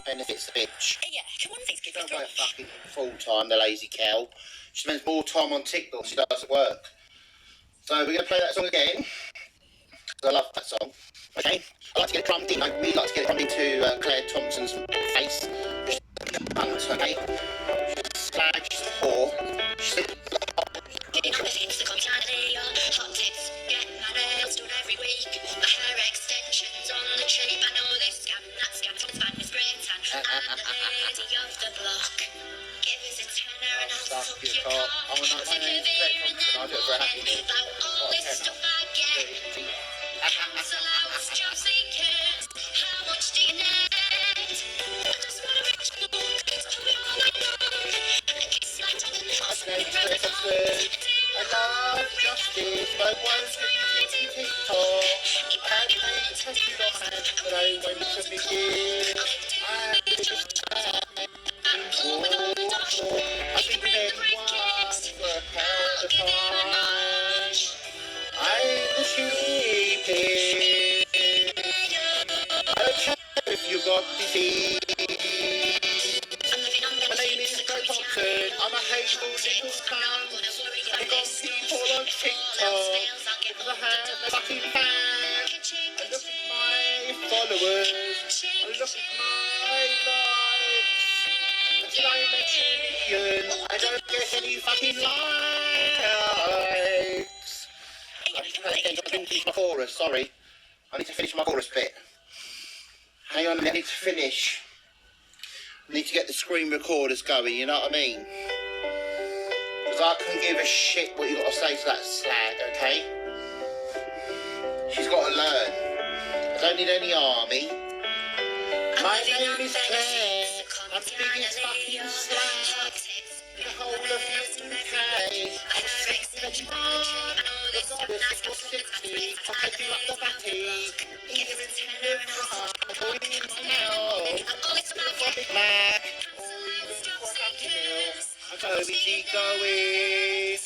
benefits the bitch. Yeah, come on, things She don't work fucking full time, the lazy cow. She spends more time on TikTok than she does at work. So we're going to play that song again, because I love that song. Okay? I like to get it crumbed in. I really like to get it crumbed into Claire Thompson's face. Okay? She's slag, she's a whore. She's the container, hot tips, get my nails done every week. My hair extensions on the cheap. I know this scam, that scam, Tom's man is great, and I'm the lady of the block. Give us a tenner and I'll suck your cock. Oh, no, my name's Claire Thompson. I'll do it for a happy meal. About all this stuff I get. So loud, job seekers, how much do you need? I just want to reach the book, tell me all I know. And kiss my tongue and toss me from the phone. I love justice, but once you TikTok, and they tested on it, but I went to begin. I just I think then once for a pound of time. I'm the sheepy. I don't care if you got disease. My name is Claire Thompson. I'm a hateful little cunt. I got people on TikTok because I have no fucking fans. I look at my followers. I look at my likes. Until I'm a million, I don't get any fucking likes. I didn't finish my chorus, sorry. I need to finish my chorus bit. Hang on, I need to finish. I need to get the screen recorders going, you know what I mean? Because I couldn't give a shit what you got to say to that slag, okay? She's got to learn. I don't need any army. My name is Claire. I'm the biggest fucking slag in the whole of the UK. I'm sexy, the goddess of city. I do like the batty. Give it a tenner and I'll put it in my mouth. I'm Big Mac, or even for Happy Meal. I'm so busy going.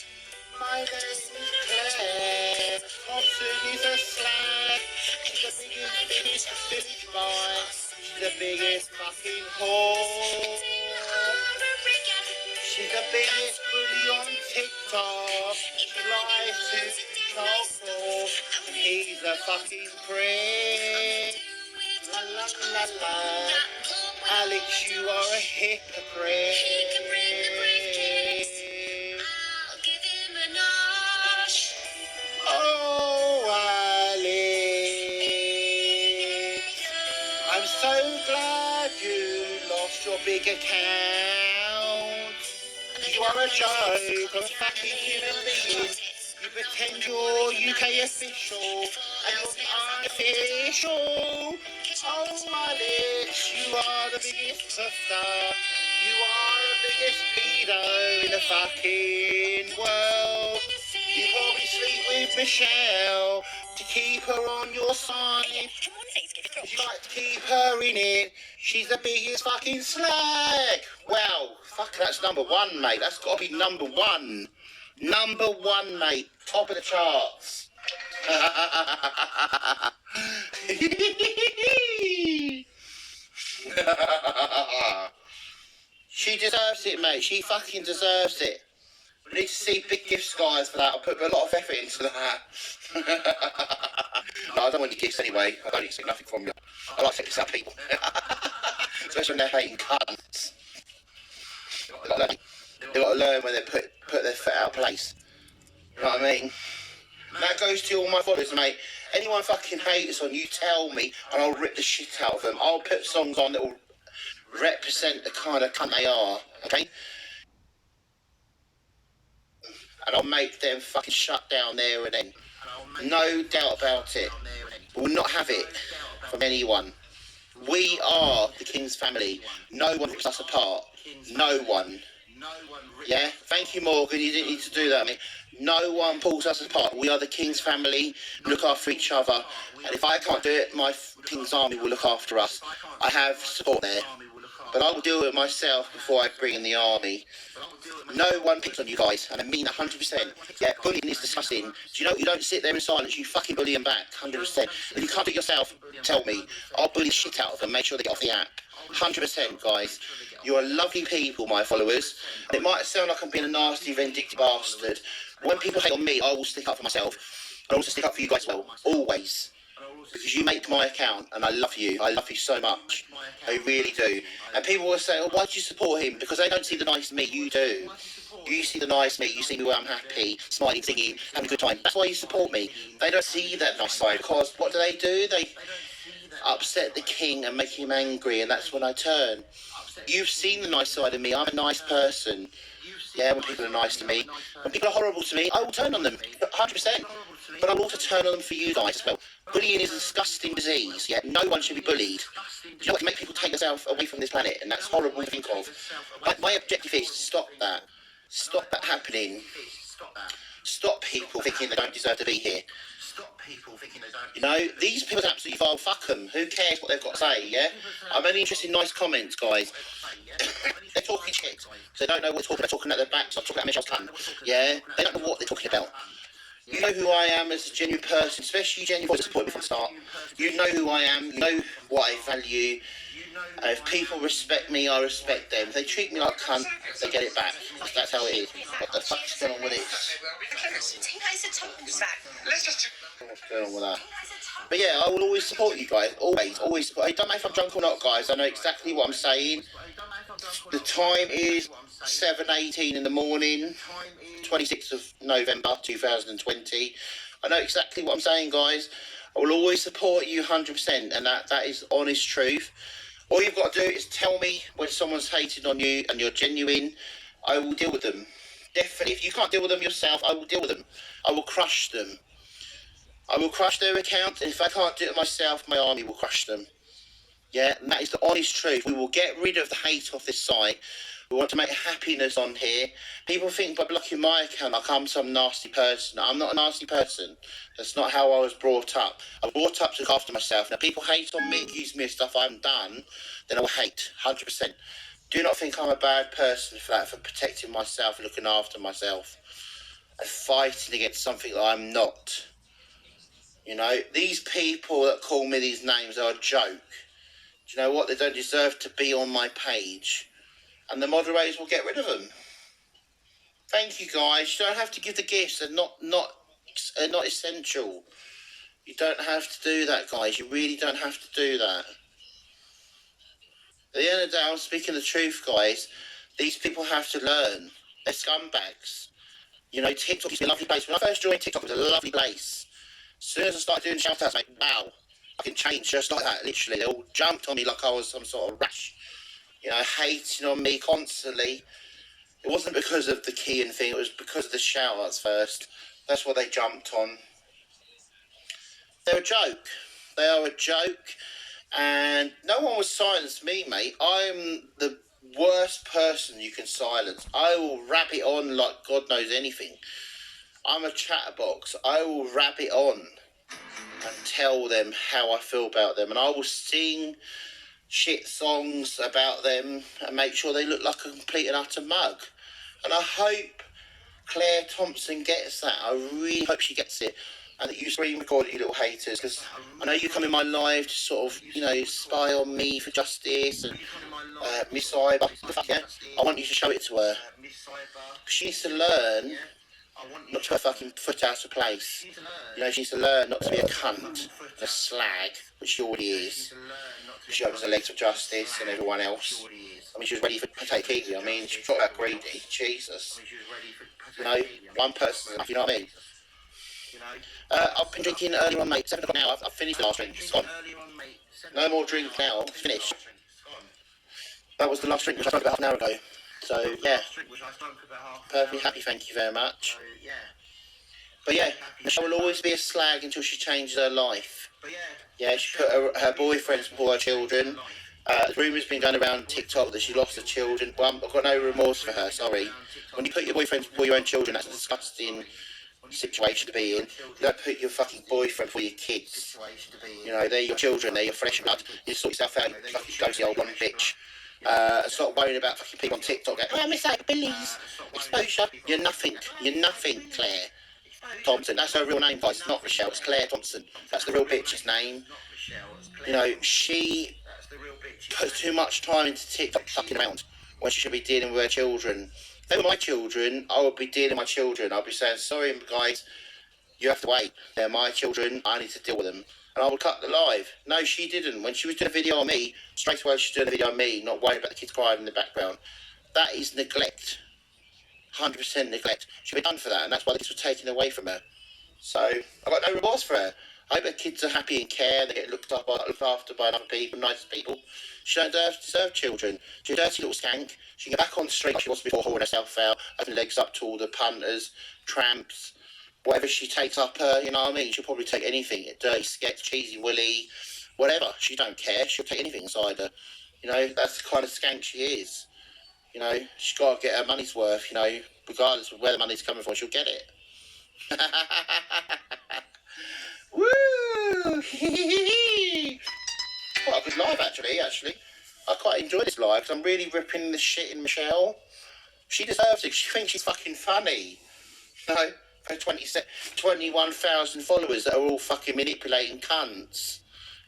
My name is Claire. Thompson is a slag. She's the biggest bitch boy. She's the biggest fucking whore. She's the biggest bully on TikTok. She lies to TikTok, and he's a fucking prick. La la la la. Alex, you are a hypocrite. Oh, Alex. I'm so glad you lost your big account. You are a joke, a fucking human being. You pretend you're UK official, and you're unofficial. Oh, Alex, you are the biggest star. You are the biggest pedo in the fucking world. You probably sleep with Michelle to keep her on your side. You like to keep her in it. She's the biggest fucking slag. Well, fuck, that's number one, mate. That's got to be number one. Number one, mate. Top of the charts. She deserves it, mate. She fucking deserves it. We need to see big gifts, guys, for that. I'll put a lot of effort into that. No, I don't want any gifts anyway. I don't expect nothing from you. I like to take this out people. Especially when they're hating cunts. They've got to learn when they put their foot out of place. You know what I mean? And that goes to all my followers, mate. Anyone fucking hates on you, tell me, and I'll rip the shit out of them. I'll put songs on that will represent the kind of cunt they are, okay? And I'll make them fucking shut down there and then. No doubt about it. We'll not have it from anyone. We are the King's family. No one rips us apart. No one. Yeah? Thank you, Morgan. You didn't need to do that, mate. No one pulls us apart. We are the King's family. We look after each other. And if I can't do it, my King's army will look after us. I have support there. But I will deal with it myself before I bring in the army. No one picks on you guys, and I mean 100%. Yeah, bullying is disgusting. Do you know, you don't sit there in silence, you fucking bully them back, 100%. If you can't do it yourself, tell me. I'll bully the shit out of them, make sure they get off the app. 100%, guys. You're lovely people, my followers. And it might sound like I'm being a nasty, vindictive bastard. When people hate on me, I will stick up for myself. I also stick up for you guys as well, always. Because you make my account, and I love you. I love you so much. I really do. And people will say, oh, why do you support him? Because they don't see the nice me. You do. You see the nice me. You see me where I'm happy, smiling, singing, having a good time. That's why you support me. They don't see that nice side. Because what do? They upset the king and make him angry, and that's when I turn. You've seen the nice side of me. I'm a nice person. Yeah, when people are nice to me. When people are horrible to me, I will turn on them. 100%. But I will also turn on them for you guys as well. Bullying is a disgusting disease. Yeah, no one should be bullied. Do you know what? It can make people take themselves away from this planet, and that's horrible to think of. My objective is to stop that. Stop that happening. Stop people thinking they don't deserve to be here. You know, these people are absolutely vile. Fuck them. Who cares what they've got to say, yeah? I'm only interested in nice comments, guys. They're talking shit. Because they don't know what they're talking about. They're talking at their backs. I'm talking about Michelle's cunt. Yeah? They don't know what they're talking about. You know who I am as a genuine person, especially you genuine boys that support me from the start. You know who I am. You know what I value. If people respect me, I respect them. If they treat me like a cunt, they get it back. That's how it is. What the fuck's going on with this? What's going on with that? But yeah, I will always support you guys. Always support. It don't matter if I'm drunk or not, guys. I know exactly what I'm saying. The time is 7:18 in the morning, 26th of November 2020. I know exactly what I'm saying, guys. I will always support you 100%, and that is honest truth. All you've got to do is tell me when someone's hating on you and you're genuine. I will deal with them. Definitely. If you can't deal with them yourself, I will deal with them. I will crush them. I will crush their account, and if I can't do it myself, my army will crush them. Yeah, and that is the honest truth. We will get rid of the hate off this site. We want to make happiness on here. People think by blocking my account, like I'm some nasty person. I'm not a nasty person. That's not how I was brought up. I was brought up to look after myself. Now, people hate on me, accuse me of stuff I haven't done, then I will hate, 100%. Do not think I'm a bad person for that, for protecting myself and looking after myself and fighting against something that I'm not. You know, these people that call me these names are a joke. Do you know what? They don't deserve to be on my page. And the moderators will get rid of them. Thank you, guys. You don't have to give the gifts. They're not essential. You don't have to do that, guys. You really don't have to do that. At the end of the day, I'm speaking the truth, guys. These people have to learn. They're scumbags. You know, TikTok is a lovely place. When I first joined TikTok, it was a lovely place. As soon as I started doing shout-outs, mate, wow. I can change just like that, literally. They all jumped on me like I was some sort of rash. You know, hating on me constantly. It wasn't because of the keying thing, it was because of the shout-outs first. That's what they jumped on. They're a joke. They are a joke. And no one will silence me, mate. I'm the worst person you can silence. I will rap it on like God knows anything. I'm a chatterbox. I will rap it on and tell them how I feel about them. And I will sing shit songs about them and make sure they look like a complete and utter mug. And I hope Claire Thompson gets that. I really hope she gets it. And that you screen record it, you little haters, because I know you come in my live to sort of, you know, spy on me for justice and Miss Cyber. Yeah? I want you to show it to her. She needs to learn not to put her fucking foot out of place. You know, she needs to learn not to be a cunt, a slag, which she already is. She opens the legs of justice and everyone else. I mean, she was ready for Take Easy. I mean, she talked about greedy. Jesus. You know, one person enough, you know what I mean? I've been drinking earlier on, mate. 7 o'clock now. I've finished the last drink. It's gone. No more drink now. It's finished. That was the last drink, which I drank about half an hour ago. So, yeah. Perfectly happy, thank you very much. But yeah, Michelle will always be a slag until she changes her life. Yeah, she put her boyfriends before her children. The rumour's been going around TikTok that she lost her children. Well, I've got no remorse for her, sorry. When you put your boyfriends before your own children, that's a disgusting situation to be in. You don't put your fucking boyfriend before your kids. You know, they're your children, they're your flesh and blood. You sort yourself out, you fucking go to the old one bitch. Stop worrying about fucking people on TikTok going, oh, I miss out Billy's exposure. You're nothing, Claire Thompson. That's her real name, guys. It's not Rochelle, it's Claire Thompson. That's the real bitch's name. You know, she puts too much time into TikTok fucking around when she should be dealing with her children. If they were my children, I would be dealing with my children. I'd be saying, sorry guys, you have to wait. They're my children, I need to deal with them. And I would cut the live. No, she didn't. When she was doing a video on me, straight away she's doing a video on me, not worrying about the kids crying in the background. That is neglect. 100% neglect. She'll be done for that, and that's why the kids were taken away from her. So, I've got no remorse for her. I hope her kids are happy and care, they get looked after by other people, nice people. She don't deserve children. She's a dirty little skank. She can get back on the street like she was before, hauling herself out, opening legs up to all the punters, tramps, whatever she takes up her, you know what I mean? She'll probably take anything. Dirty sketch, cheesy willy, whatever. She don't care. She'll take anything inside her. You know, that's the kind of skank she is. You know, she's got to get her money's worth, you know, regardless of where the money's coming from, she'll get it. Woo! Quite a good live, actually. I quite enjoy this live, because I'm really ripping the shit in Michelle. She deserves it. She thinks she's fucking funny. You know, for 21,000 followers that are all fucking manipulating cunts.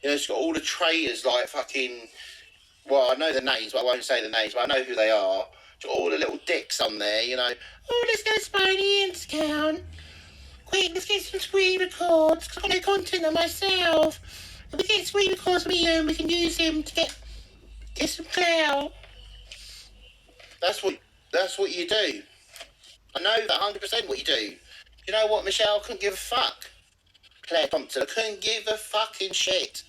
You know, she's got all the traitors, like fucking... Well, I know the names, but I won't say the names, but I know who they are. She's got all the little dicks on there, you know. Oh, let's go Spidey in town. Quick, let's get some screen records, because I've got no content on myself. If we get screen records from Ian, we can use him to get some clout. That's what you do. I know that 100% what you do. You know what, Michelle? I couldn't give a fuck. Claire Thompson, I couldn't give a fucking shit.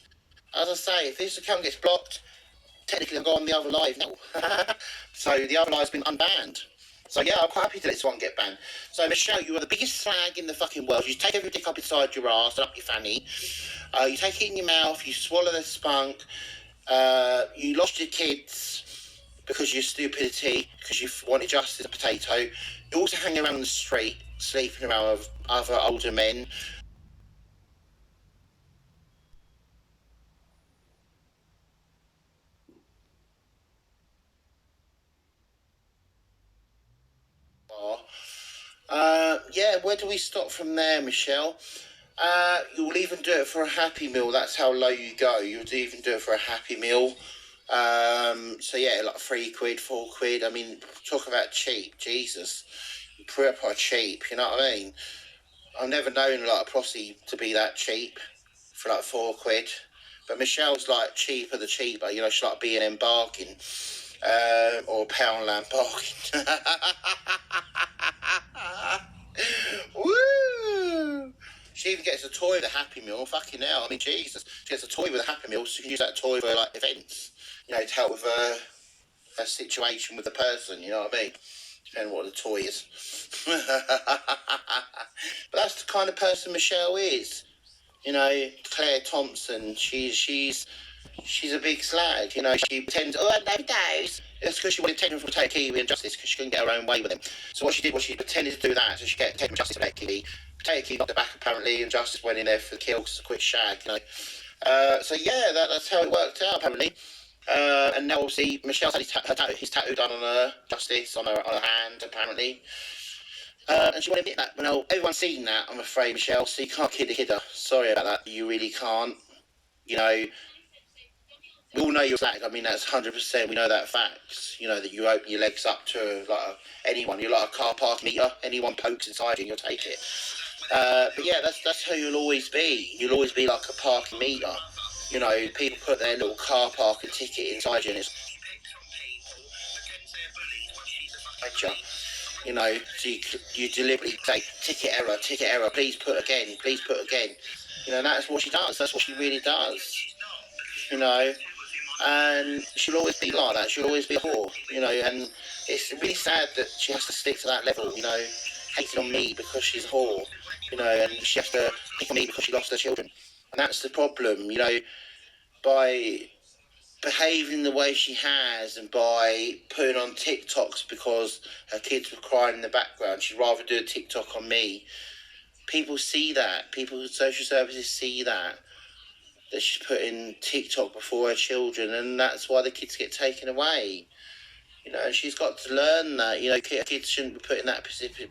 As I say, if this account gets blocked, technically I've gone on the other live now. So the other live's been unbanned. So yeah, I'm quite happy to let this one get banned. So Michelle, you are the biggest slag in the fucking world. You take every dick up inside your ass and up your fanny. You take it in your mouth, you swallow the spunk. You lost your kids because of your stupidity, because you wanted justice a potato. You also hang around the street, sleeping around with other older men. Yeah, where do we stop from there, Michelle? You'll even do it for a Happy Meal. That's how low you go. You'll even do it for a Happy Meal. So yeah, like £3, £4. I mean, talk about cheap. Jesus, proper cheap. You know what I mean? I've never known like a posse to be that cheap for like £4. But Michelle's like cheaper the cheaper. You know, she's like B&M bargain. Or Poundland bargain. Woo! She even gets a toy with a Happy Meal. Fucking hell, I mean, Jesus. She gets a toy with a Happy Meal, so she can use that toy for like events. You know, to help with her situation with the person. You know what I mean? Depending on what the toy is. But that's the kind of person Michelle is. You know, Claire Thompson. She's a big slag, you know. She pretends, oh, I love those. That's because she wanted to take him from Potato Kiwi and Justice because she couldn't get her own way with him. So what she did was she pretended to do that so she could take him Justice and Potato Kiwi. Potato Kiwi got the back apparently, and Justice went in there for the kill because it's a quick shag, you know. So yeah, that's how it worked out apparently. And now obviously Michelle's had his tattoo done on her, Justice on her hand apparently. And she won't admit that. Well, everyone's seen that, I'm afraid, Michelle. So you can't kid a kidder. Sorry about that. You really can't. You know. We all know you're slag. I mean, that's 100%. We know that facts. You know, that you open your legs up to like anyone. You're like a car park meter. Anyone pokes inside you, you'll take it. But yeah, that's who you'll always be. You'll always be like a parking meter. You know, people put their little car parking ticket inside you and it's... You know, so you deliberately say, ticket error, please put again. You know, that's what she does. That's what she really does. You know... And she'll always be like that. She'll always be a whore, you know. And it's really sad that she has to stick to that level, you know, hating on me because she's a whore, you know, and she has to pick on me because she lost her children. And that's the problem, you know, by behaving the way she has and by putting on TikToks because her kids were crying in the background. She'd rather do a TikTok on me. People see that. People in social services see that she's putting TikTok before her children, and that's why the kids get taken away. You know, and she's got to learn that, you know, kids shouldn't be put in that position.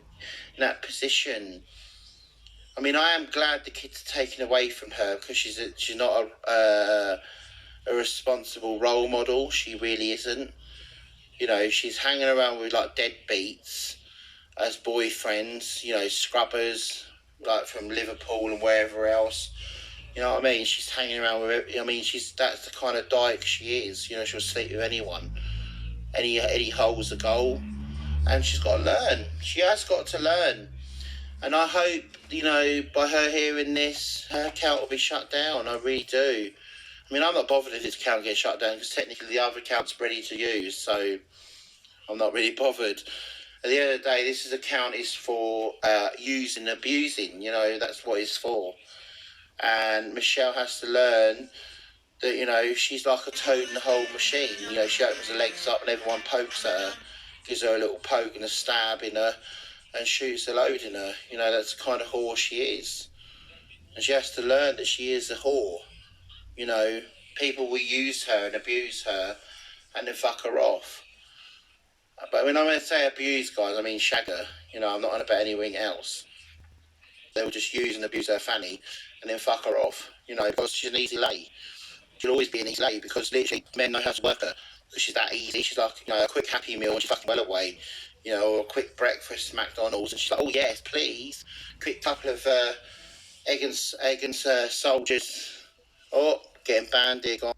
I mean, I am glad the kids are taken away from her because she's not a responsible role model. She really isn't. You know, she's hanging around with like deadbeats as boyfriends, you know, scrubbers, like from Liverpool and wherever else. You know what I mean? She's hanging around with, I mean, that's the kind of dyke she is. You know, she'll sleep with anyone. Any hole's a goal. And she's got to learn. She has got to learn. And I hope, you know, by her hearing this, her account will be shut down. I really do. I mean, I'm not bothered if this account gets shut down because technically the other account's ready to use, so I'm not really bothered. At the end of the day, this account is for using and abusing, you know, that's what it's for. And Michelle has to learn that, you know, she's like a toad in the hole machine. You know, she opens her legs up and everyone pokes at her, gives her a little poke and a stab in her, and shoots a load in her. You know, that's the kind of whore she is. And she has to learn that she is a whore. You know, people will use her and abuse her and then fuck her off. But when I say abuse, guys, I mean shag her. You know, I'm not on about anything else. They will just use and abuse her fanny and then fuck her off. You know, because she's an easy lay. She'll always be an easy lay because literally men know how to work her. Because she's that easy. She's like, you know, a quick Happy Meal and she's fucking well away. You know, or a quick breakfast McDonald's and she's like, oh yes, please. Quick couple of egg and soldiers. Oh, getting banned here, guys.